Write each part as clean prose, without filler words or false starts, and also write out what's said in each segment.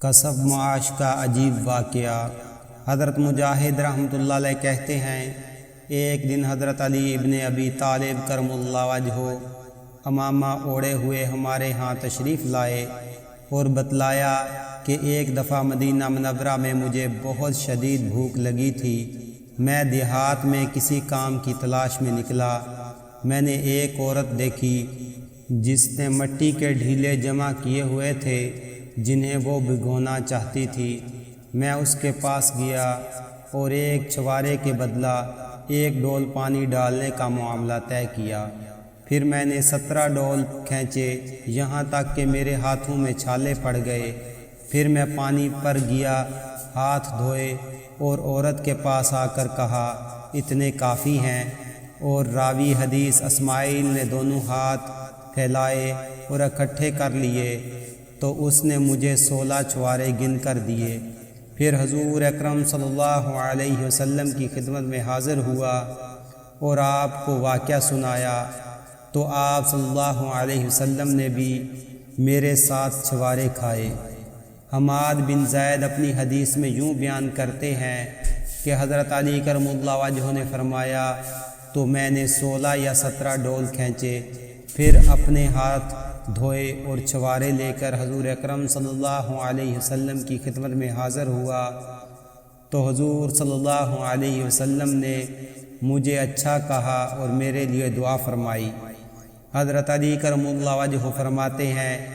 کسب معاش کا عجیب واقعہ۔ حضرت مجاہد رحمۃ اللہ علیہ کہتے ہیں، ایک دن حضرت علی ابن ابی طالب کرم اللہ وجہہ عمامہ اوڑھے ہوئے ہمارے ہاں تشریف لائے اور بتلایا کہ ایک دفعہ مدینہ منورہ میں مجھے بہت شدید بھوک لگی تھی۔ میں دیہات میں کسی کام کی تلاش میں نکلا۔ میں نے ایک عورت دیکھی جس نے مٹی کے ڈھیلے جمع کیے ہوئے تھے جنہیں وہ بھگونا چاہتی تھی۔ میں اس کے پاس گیا اور ایک چھوارے کے بدلہ ایک ڈول پانی ڈالنے کا معاملہ طے کیا۔ پھر میں نے 17 ڈول کھینچے یہاں تک کہ میرے ہاتھوں میں چھالے پڑ گئے۔ پھر میں پانی پر گیا، ہاتھ دھوئے اور عورت کے پاس آ کر کہا، اتنے کافی ہیں۔ اور راوی حدیث اسماعیل نے دونوں ہاتھ پھیلائے اور اکٹھے کر لیے تو اس نے مجھے 16 چھوارے گن کر دیے۔ پھر حضور اکرم صلی اللہ علیہ وسلم کی خدمت میں حاضر ہوا اور آپ کو واقعہ سنایا تو آپ صلی اللہ علیہ وسلم نے بھی میرے ساتھ چھوارے کھائے۔ حماد بن زید اپنی حدیث میں یوں بیان کرتے ہیں کہ حضرت علی کرم اللہ وجہہ نے فرمایا تو میں نے 16 یا 17 ڈول کھینچے، پھر اپنے ہاتھ دھوئے اور چھوارے لے کر حضور اکرم صلی اللہ علیہ وسلم کی خدمت میں حاضر ہوا تو حضور صلی اللہ علیہ وسلم نے مجھے اچھا کہا اور میرے لیے دعا فرمائی۔ حضرت علی کرم اللہ وجہہ فرماتے ہیں،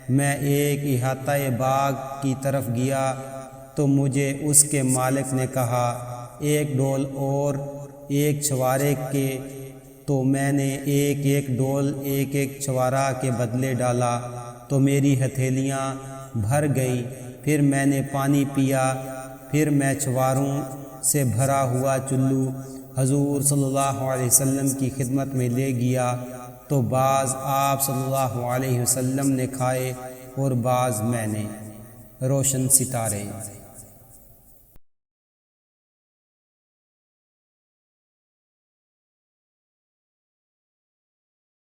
میں ایک احاطہ باغ کی طرف گیا تو مجھے اس کے مالک نے کہا، ایک ڈول اور ایک چھوارے کے، تو میں نے ایک ڈول ایک چھوارا کے بدلے ڈالا تو میری ہتھیلیاں بھر گئیں۔ پھر میں نے پانی پیا، پھر میں چھواروں سے بھرا ہوا چلو حضور صلی اللہ علیہ وسلم کی خدمت میں لے گیا تو بعض آپ صلی اللہ علیہ وسلم نے کھائے اور بعض میں نے۔ روشن ستارے۔